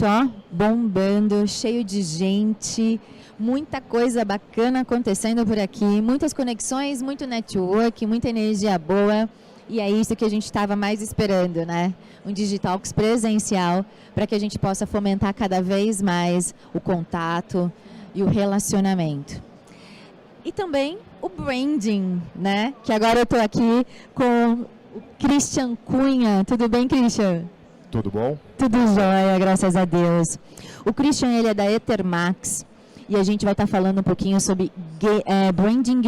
evento, ó, bombando, cheio de gente, muita coisa bacana acontecendo por aqui, muitas conexões, muito network, muita energia boa. E é isso que a gente estava mais esperando, né? Um Digitalks presencial para que a gente possa fomentar cada vez mais o contato e o relacionamento. E também o branding, né? Que agora eu estou aqui com o Christian Cunha. Tudo bem, Christian? Tudo bom? Tudo jóia, graças a Deus. O Christian, ele é da Ethermax e a gente vai estar falando um pouquinho sobre branding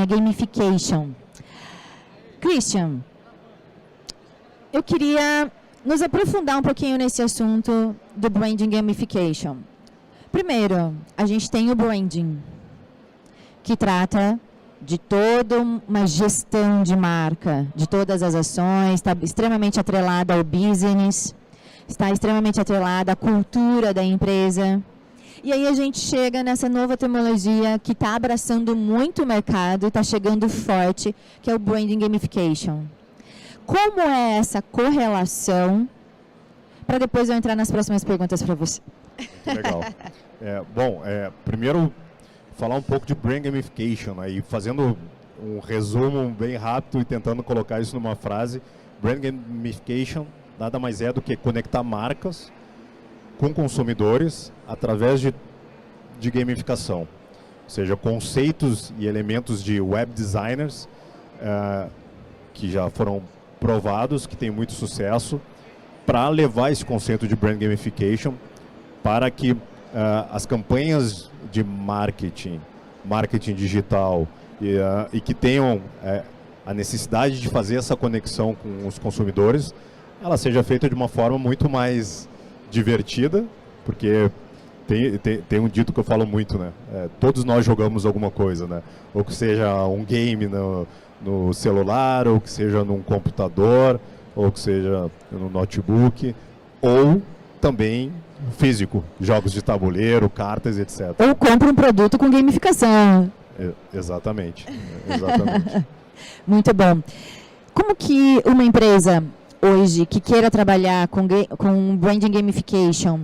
gamification. Christian, eu queria nos aprofundar um pouquinho nesse assunto do branding gamification. Primeiro, a gente tem o branding, que trata de toda uma gestão de marca, de todas as ações, está extremamente atrelada ao business, está extremamente atrelada à cultura da empresa. E aí a gente chega nessa nova terminologia que está abraçando muito o mercado e está chegando forte, que é o branding gamification. Como é essa correlação? Para depois eu entrar nas próximas perguntas para você. Legal. Primeiro, falar um pouco de brand gamification, aí, fazendo um resumo bem rápido e tentando colocar isso numa frase. Brand gamification nada mais é do que conectar marcas com consumidores através de gamificação. Ou seja, conceitos e elementos de web designers que já foram provados, que têm muito sucesso, para levar esse conceito de brand gamification para que as campanhas de marketing digital e que tenham a necessidade de fazer essa conexão com os consumidores, ela seja feita de uma forma muito mais divertida, porque tem um dito que eu falo muito, né? Todos nós jogamos alguma coisa, né? Ou que seja um game no celular, ou que seja num computador, ou que seja no notebook, ou também físico, jogos de tabuleiro, cartas, etc. Ou compra um produto com gamificação. Exatamente. Muito bom. Como que uma empresa hoje que queira trabalhar com branding gamification,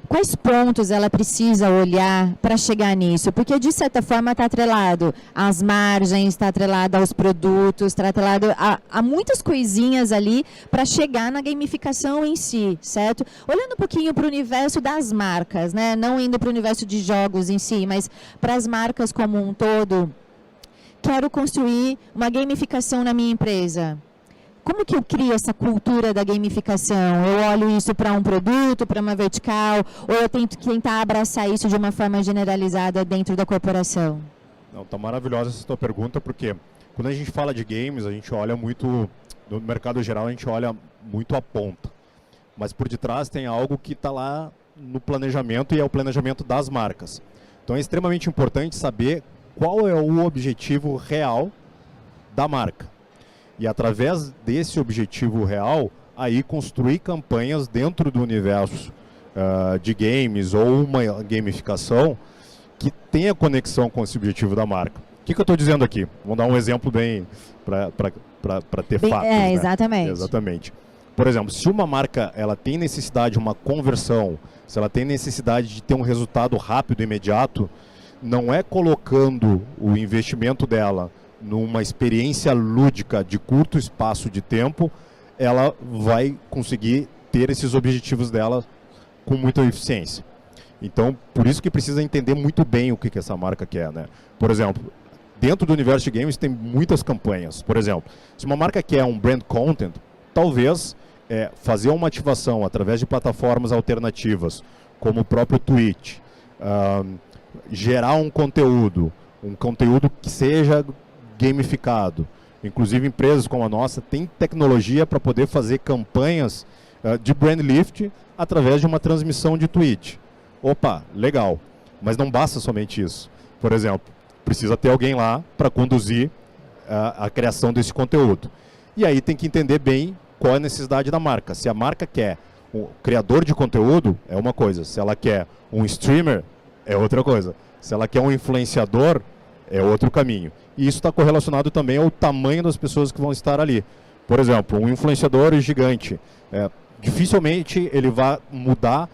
quais pontos ela precisa olhar para chegar nisso? Porque, de certa forma, está atrelado às margens, está atrelado aos produtos, está atrelado a muitas coisinhas ali para chegar na gamificação em si, certo? Olhando um pouquinho para o universo das marcas, né? Não indo para o universo de jogos em si, mas para as marcas como um todo. Quero construir uma gamificação na minha empresa. Como que eu crio essa cultura da gamificação? Eu olho isso para um produto, para uma vertical, ou eu tento tentar abraçar isso de uma forma generalizada dentro da corporação? Não, tá maravilhosa essa tua pergunta, porque quando a gente fala de games, a gente olha muito, no mercado geral, a gente olha muito a ponta. Mas por detrás tem algo que está lá no planejamento e é o planejamento das marcas. Então é extremamente importante saber qual é o objetivo real da marca. E através desse objetivo real, aí construir campanhas dentro do universo de games ou uma gamificação que tenha conexão com esse objetivo da marca. O que eu estou dizendo aqui? Vamos dar um exemplo bem para ter fatos. Né? Exatamente. Exatamente. Por exemplo, se uma marca ela tem necessidade de uma conversão, se ela tem necessidade de ter um resultado rápido e imediato, não é colocando o investimento dela numa experiência lúdica de curto espaço de tempo, ela vai conseguir ter esses objetivos dela com muita eficiência. Então, por isso que precisa entender muito bem o que essa marca quer, né? Por exemplo, dentro do universo de games tem muitas campanhas. Por exemplo, se uma marca quer um brand content, talvez fazer uma ativação através de plataformas alternativas, como o próprio Twitch, gerar um conteúdo que seja gamificado. Inclusive empresas como a nossa têm tecnologia para poder fazer campanhas de brand lift através de uma transmissão de Twitch. Opa, legal. Mas não basta somente isso. Por exemplo, precisa ter alguém lá para conduzir a criação desse conteúdo. E aí tem que entender bem qual é a necessidade da marca. Se a marca quer um criador de conteúdo, é uma coisa. Se ela quer um streamer, é outra coisa. Se ela quer um influenciador, é outro caminho. E isso está correlacionado também ao tamanho das pessoas que vão estar ali. Por exemplo, um influenciador gigante, dificilmente ele vai mudar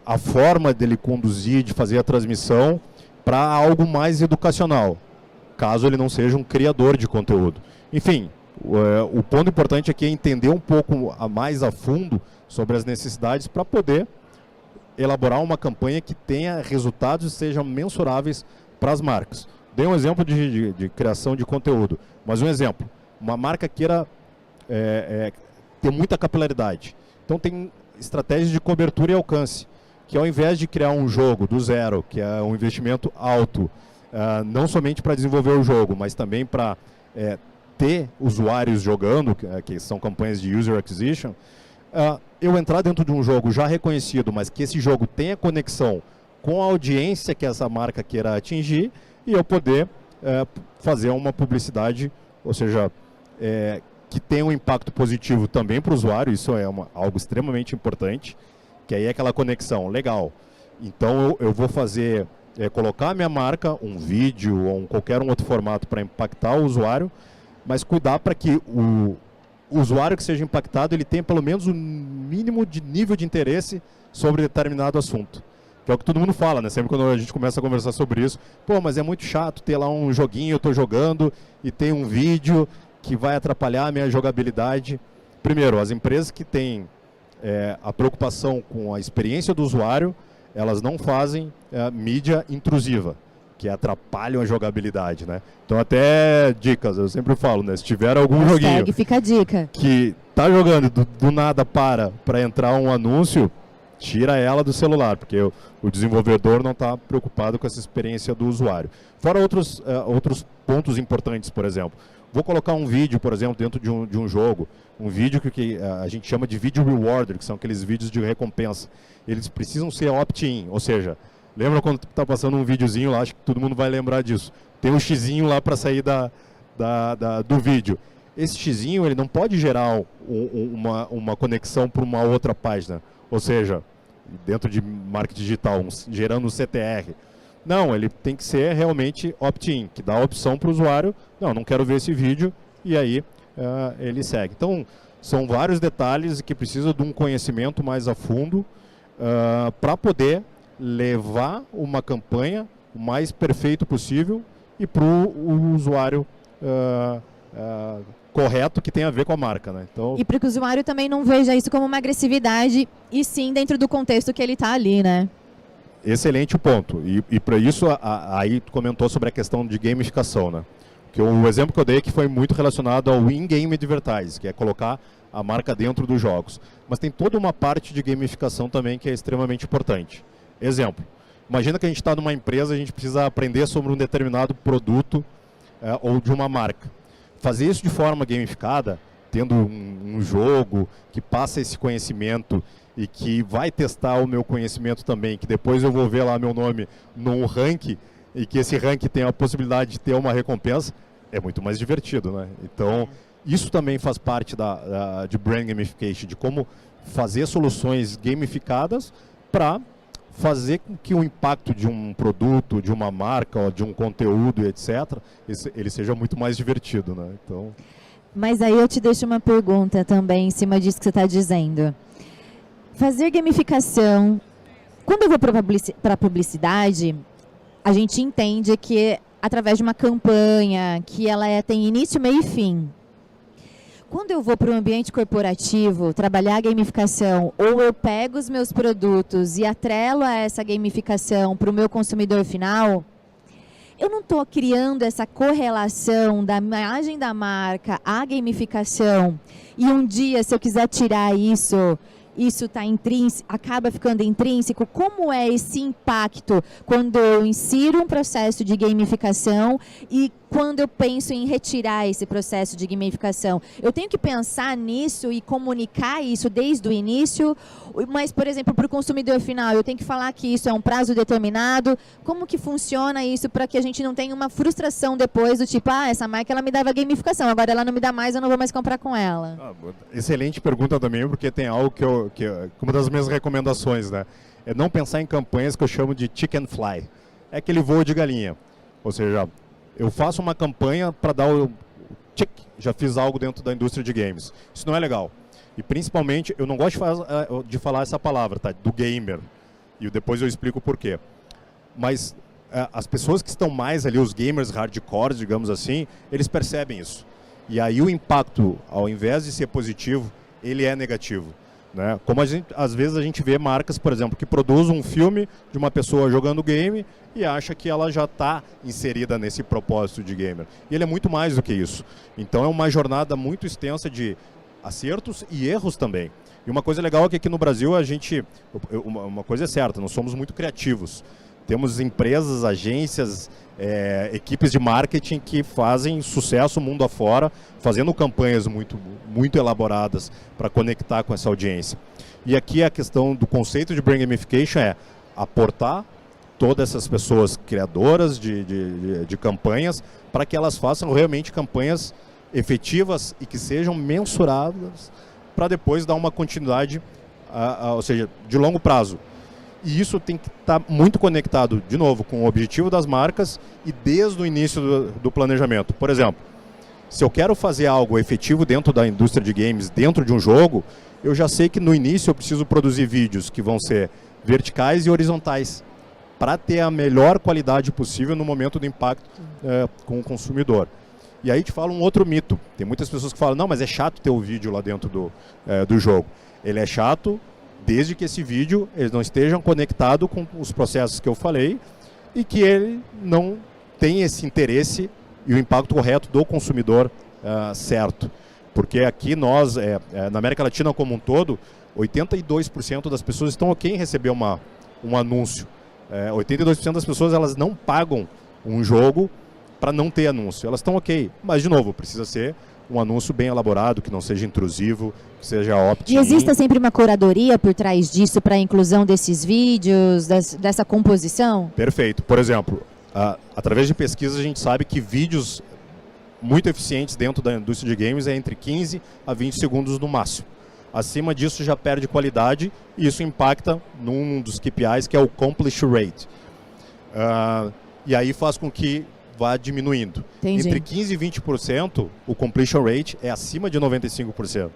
a forma dele conduzir, de fazer a transmissão para algo mais educacional, caso ele não seja um criador de conteúdo. Enfim, o ponto importante aqui é entender um pouco mais a fundo sobre as necessidades para poder elaborar uma campanha que tenha resultados e sejam mensuráveis para as marcas. Dei um exemplo de criação de conteúdo, mas um exemplo, uma marca queira ter muita capilaridade. Então tem estratégias de cobertura e alcance, que ao invés de criar um jogo do zero, que é um investimento alto, não somente para desenvolver o jogo, mas também para ter usuários jogando, que são campanhas de user acquisition, eu entrar dentro de um jogo já reconhecido, mas que esse jogo tenha conexão com a audiência que essa marca queira atingir, e eu poder fazer uma publicidade, ou seja, que tenha um impacto positivo também para o usuário. Isso é algo extremamente importante, que aí é aquela conexão, legal. Então eu vou fazer, colocar a minha marca, um vídeo ou qualquer outro formato para impactar o usuário, mas cuidar para que o usuário que seja impactado, ele tenha pelo menos um mínimo de nível de interesse sobre determinado assunto. Que é o que todo mundo fala, né? Sempre quando a gente começa a conversar sobre isso, pô, mas é muito chato ter lá um joguinho, eu estou jogando e tem um vídeo que vai atrapalhar a minha jogabilidade. Primeiro, as empresas que têm a preocupação com a experiência do usuário, elas não fazem mídia intrusiva, que atrapalham a jogabilidade, né? Então até dicas, eu sempre falo, né? Se tiver algum joguinho fica a dica, que tá jogando do nada para entrar um anúncio, tira ela do celular, porque o desenvolvedor não está preocupado com essa experiência do usuário. Fora outros pontos importantes, por exemplo. Vou colocar um vídeo, por exemplo, dentro de um jogo, um vídeo que a gente chama de vídeo rewarder, que são aqueles vídeos de recompensa. Eles precisam ser opt-in, ou seja, lembra quando está passando um videozinho lá, acho que todo mundo vai lembrar disso. Tem um xizinho lá para sair do vídeo. Esse xizinho, ele não pode gerar uma conexão para uma outra página. Ou seja, dentro de marketing digital, gerando um CTR. Não, ele tem que ser realmente opt-in, que dá a opção para o usuário, não quero ver esse vídeo, e aí ele segue. Então, são vários detalhes que precisam de um conhecimento mais a fundo para poder levar uma campanha o mais perfeito possível e para o usuário correto que tem a ver com a marca, né? Então, e para que o usuário também não veja isso como uma agressividade, e sim dentro do contexto que ele está ali, né? Excelente ponto. E para isso, aí tu comentou sobre a questão de gamificação, né? Que o exemplo que eu dei que foi muito relacionado ao in-game advertising, que é colocar a marca dentro dos jogos. Mas tem toda uma parte de gamificação também que é extremamente importante. Exemplo, imagina que a gente está numa empresa, a gente precisa aprender sobre um determinado produto ou de uma marca. Fazer isso de forma gamificada, tendo um jogo que passa esse conhecimento e que vai testar o meu conhecimento também, que depois eu vou ver lá meu nome num ranking e que esse ranking tem a possibilidade de ter uma recompensa, é muito mais divertido, né? Então, isso também faz parte de brand gamification, de como fazer soluções gamificadas para fazer com que o impacto de um produto, de uma marca, de um conteúdo, etc., ele seja muito mais divertido, né? Então... Mas aí eu te deixo uma pergunta também em cima disso que você está dizendo. Fazer gamificação, quando eu vou para a publicidade, a gente entende que através de uma campanha, que ela tem início, meio e fim. Quando eu vou para o ambiente corporativo, trabalhar a gamificação, ou eu pego os meus produtos e atrelo a essa gamificação para o meu consumidor final, eu não estou criando essa correlação da imagem da marca à gamificação. E um dia, se eu quiser tirar isso tá acaba ficando intrínseco. Como é esse impacto quando eu insiro um processo de gamificação e quando eu penso em retirar esse processo de gamificação? Eu tenho que pensar nisso e comunicar isso desde o início, mas, por exemplo, para o consumidor final, eu tenho que falar que isso é um prazo determinado. Como que funciona isso para que a gente não tenha uma frustração depois do tipo, essa marca ela me dava gamificação, agora ela não me dá mais, eu não vou mais comprar com ela? Excelente pergunta também, porque tem algo que uma das minhas recomendações, né? É não pensar em campanhas que eu chamo de chicken fly. É aquele voo de galinha. Ou seja, eu faço uma campanha para dar o check, já fiz algo dentro da indústria de games. Isso não é legal. E principalmente, eu não gosto de falar essa palavra, tá? Do gamer. E depois eu explico o porquê. Mas as pessoas que estão mais ali, os gamers hardcore, digamos assim, eles percebem isso. E aí o impacto, ao invés de ser positivo, ele é negativo. Né? Como às vezes a gente vê marcas, por exemplo, que produzem um filme de uma pessoa jogando game e acha que ela já está inserida nesse propósito de gamer. E ele é muito mais do que isso. Então é uma jornada muito extensa de acertos e erros também. E uma coisa legal é que aqui no Brasil uma coisa é certa, nós somos muito criativos. Temos empresas, agências, equipes de marketing que fazem sucesso mundo afora, fazendo campanhas muito elaboradas para conectar com essa audiência. E aqui a questão do conceito de Brain Gamification é aportar todas essas pessoas criadoras de campanhas para que elas façam realmente campanhas efetivas e que sejam mensuradas para depois dar uma continuidade, ou seja, de longo prazo. E isso tem que estar muito conectado, de novo, com o objetivo das marcas e desde o início do planejamento. Por exemplo, se eu quero fazer algo efetivo dentro da indústria de games, dentro de um jogo, eu já sei que no início eu preciso produzir vídeos que vão ser verticais e horizontais para ter a melhor qualidade possível no momento do impacto com o consumidor. E aí te falo um outro mito. Tem muitas pessoas que falam, não, mas é chato ter o vídeo lá dentro do jogo. Ele é chato desde que esse vídeo eles não estejam conectado com os processos que eu falei e que ele não tem esse interesse e o impacto correto do consumidor certo. Porque aqui nós, na América Latina como um todo, 82% das pessoas estão ok em receber um anúncio. 82% das pessoas elas não pagam um jogo para não ter anúncio. Elas estão ok, mas de novo, precisa ser um anúncio bem elaborado, que não seja intrusivo, que seja opt-in. E existe sempre uma curadoria por trás disso para a inclusão desses vídeos, dessa composição? Perfeito. Por exemplo, através de pesquisas a gente sabe que vídeos muito eficientes dentro da indústria de games é entre 15 a 20 segundos no máximo. Acima disso já perde qualidade e isso impacta num dos KPIs que é o Accomplish Rate. E aí faz com que vá diminuindo. Entendi. Entre 15% e 20%, o completion rate é acima de 95%.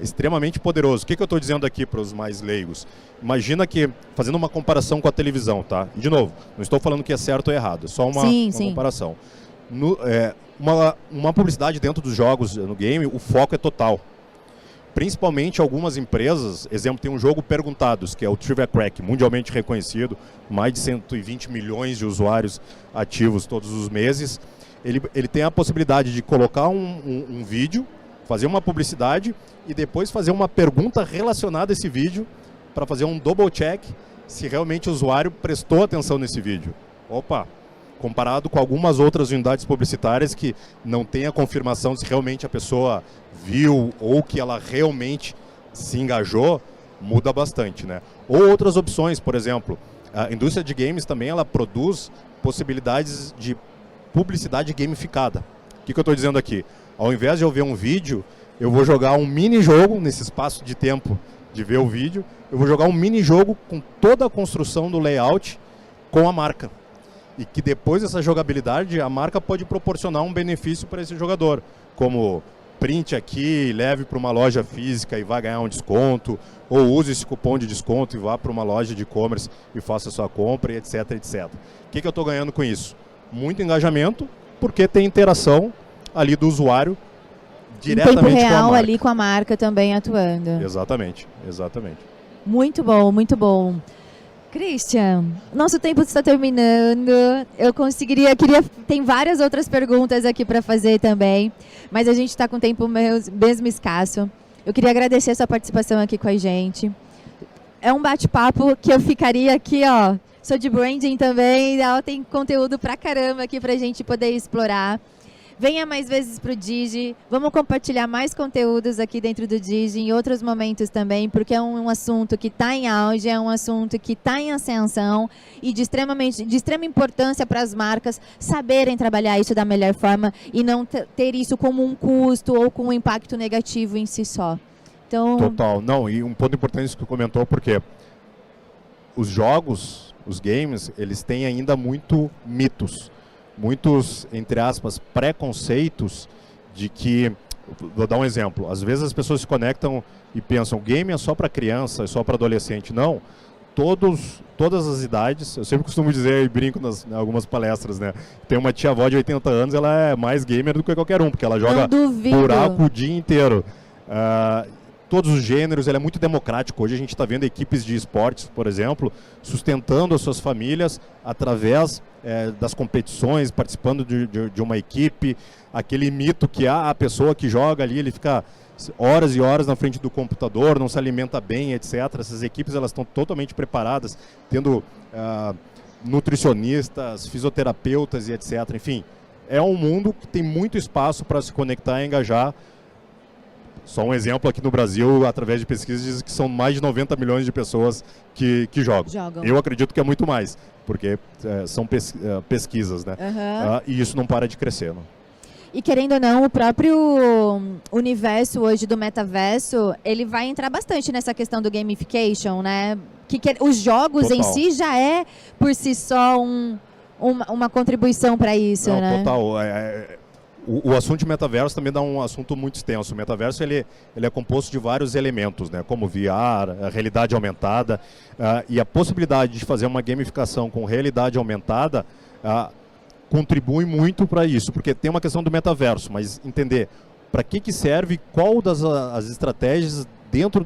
Extremamente poderoso. O que eu estou dizendo aqui para os mais leigos? Imagina que, fazendo uma comparação com a televisão, tá? E, de novo, não estou falando que é certo ou errado, é só uma comparação. Uma publicidade dentro dos jogos, no game, o foco é total. Principalmente algumas empresas, exemplo, tem um jogo Perguntados, que é o Trivia Crack, mundialmente reconhecido, mais de 120 milhões de usuários ativos todos os meses. Ele tem a possibilidade de colocar um vídeo, fazer uma publicidade e depois fazer uma pergunta relacionada a esse vídeo para fazer um double check se realmente o usuário prestou atenção nesse vídeo. Opa! Comparado com algumas outras unidades publicitárias que não tem a confirmação se realmente a pessoa viu ou que ela realmente se engajou, muda bastante, né? Ou outras opções, por exemplo, a indústria de games também ela produz possibilidades de publicidade gamificada. O que eu estou dizendo aqui? Ao invés de eu ver um vídeo, eu vou jogar um mini-jogo nesse espaço de tempo de ver o vídeo, eu vou jogar um mini-jogo com toda a construção do layout com a marca. E que depois dessa jogabilidade, a marca pode proporcionar um benefício para esse jogador, como print aqui, leve para uma loja física e vá ganhar um desconto, ou use esse cupom de desconto e vá para uma loja de e-commerce e faça a sua compra, etc, etc. O que eu estou ganhando com isso? Muito engajamento, porque tem interação ali do usuário diretamente com a marca. Em tempo real ali com a marca também atuando. Exatamente, exatamente. Muito bom, muito bom. Christian, nosso tempo está terminando. Tem várias outras perguntas aqui para fazer também, mas a gente está com o tempo mesmo escasso. Eu queria agradecer a sua participação aqui com a gente. É um bate-papo que eu ficaria aqui, ó. Sou de branding também, tem conteúdo pra caramba aqui pra gente poder explorar. Venha mais vezes para o Digi, vamos compartilhar mais conteúdos aqui dentro do Digi em outros momentos também, porque é um assunto que está em auge, é um assunto que está em ascensão e de extrema importância para as marcas saberem trabalhar isso da melhor forma e não ter isso como um custo ou com um impacto negativo em si só. Então... Total, não, e um ponto importante que você comentou, porque os jogos, os games, eles têm ainda muito mitos. Muitos, entre aspas, preconceitos de que, vou dar um exemplo, às vezes as pessoas se conectam e pensam, o game é só para criança, é só para adolescente. Não, todas as idades, eu sempre costumo dizer e brinco em algumas palestras, né? Tem uma tia-avó de 80 anos, ela é mais gamer do que qualquer um, porque ela joga buraco o dia inteiro. Todos os gêneros, ele é muito democrático. Hoje a gente está vendo equipes de esportes, por exemplo, sustentando as suas famílias através das competições, participando de uma equipe. Aquele mito que a pessoa que joga ali, ele fica horas e horas na frente do computador, não se alimenta bem, etc. Essas equipes elas estão totalmente preparadas, tendo nutricionistas, fisioterapeutas e etc. Enfim, é um mundo que tem muito espaço para se conectar e engajar. Só um exemplo, aqui no Brasil, através de pesquisas, diz que são mais de 90 milhões de pessoas que jogam. Eu acredito que é muito mais, porque são pesquisas, né? E isso não para de crescer. Não? E querendo ou não, o próprio universo hoje do metaverso, ele vai entrar bastante nessa questão do gamification, né? Os jogos em si já é, por si só, uma contribuição para isso, não, né? Total. O assunto de metaverso também dá um assunto muito extenso. O metaverso ele é composto de vários elementos, né? Como VR, a realidade aumentada, e a possibilidade de fazer uma gamificação com realidade aumentada contribui muito para isso, porque tem uma questão do metaverso, mas entender para que serve, qual as estratégias dentro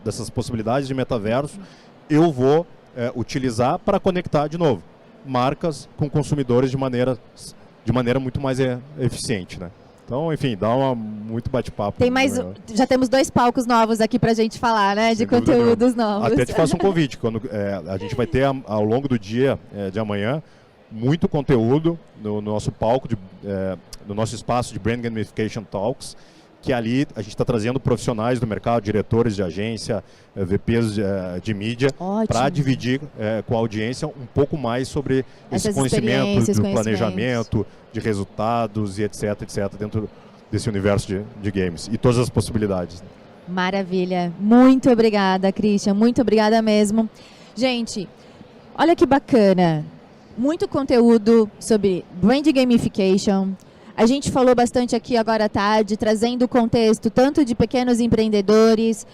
dessas possibilidades de metaverso eu vou utilizar para conectar de novo marcas com consumidores de maneira muito mais eficiente, né? Então, enfim, dá muito bate-papo. Já temos 2 palcos novos aqui pra gente falar, né? De conteúdos novos. Até te faço um convite. Quando a gente vai ter ao longo do dia de amanhã muito conteúdo no nosso palco, no nosso espaço de Brand Gamification Talks, que ali a gente está trazendo profissionais do mercado, diretores de agência, VPs de mídia, para dividir com a audiência um pouco mais sobre esse conhecimento do planejamento, de resultados e etc, dentro desse universo de games e todas as possibilidades. Maravilha. Muito obrigada, Christian. Muito obrigada mesmo. Gente, olha que bacana. Muito conteúdo sobre Brand Gamification. A gente falou bastante aqui agora à tarde, trazendo o contexto tanto de pequenos empreendedores,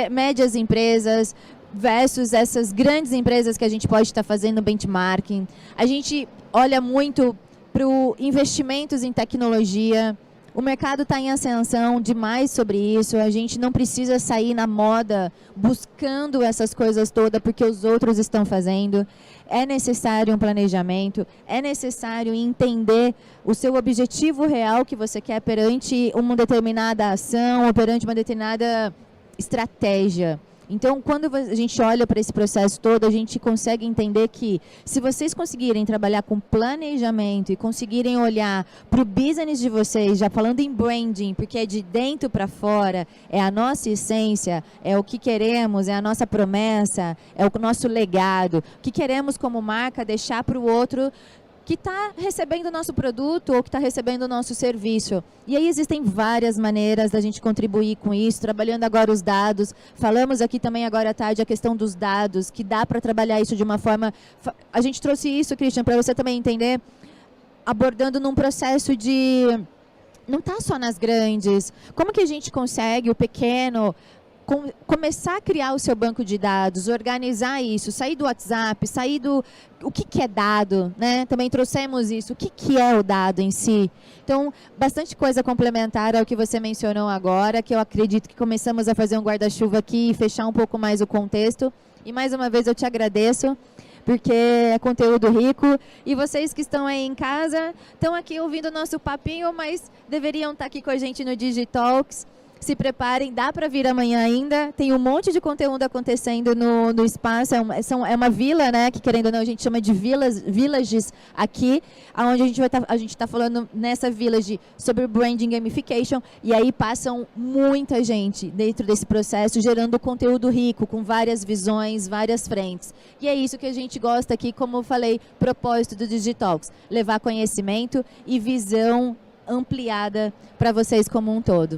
médias empresas, versus essas grandes empresas que a gente pode estar fazendo benchmarking. A gente olha muito para investimentos em tecnologia. O mercado está em ascensão demais sobre isso. A gente não precisa sair na moda buscando essas coisas todas porque os outros estão fazendo. É necessário um planejamento, é necessário entender o seu objetivo real que você quer perante uma determinada ação ou perante uma determinada estratégia. Então, quando a gente olha para esse processo todo, a gente consegue entender que se vocês conseguirem trabalhar com planejamento e conseguirem olhar para o business de vocês, já falando em branding, porque é de dentro para fora, é a nossa essência, é o que queremos, é a nossa promessa, é o nosso legado, o que queremos como marca deixar para o outro que está recebendo o nosso produto ou que está recebendo o nosso serviço. E aí existem várias maneiras da gente contribuir com isso, trabalhando agora os dados. Falamos aqui também agora à tarde a questão dos dados, que dá para trabalhar isso de uma forma... A gente trouxe isso, Christian, para você também entender, abordando num processo de... Não está só nas grandes. Como que a gente consegue, o pequeno... começar a criar o seu banco de dados, organizar isso, sair do WhatsApp, sair do... O que é dado, né? Também trouxemos isso. O que é o dado em si? Então, bastante coisa complementar ao que você mencionou agora, que eu acredito que começamos a fazer um guarda-chuva aqui e fechar um pouco mais o contexto. E, mais uma vez, eu te agradeço, porque é conteúdo rico. E vocês que estão aí em casa, estão aqui ouvindo o nosso papinho, mas deveriam estar aqui com a gente no Digitalks. Se preparem, dá para vir amanhã ainda. Tem um monte de conteúdo acontecendo no espaço. É uma vila, né? Que querendo ou não, a gente chama de villages aqui, onde a gente está falando nessa village sobre branding gamification. E aí passam muita gente dentro desse processo, gerando conteúdo rico, com várias visões, várias frentes. E é isso que a gente gosta aqui, como eu falei, propósito do Digitalks. Levar conhecimento e visão ampliada para vocês como um todo.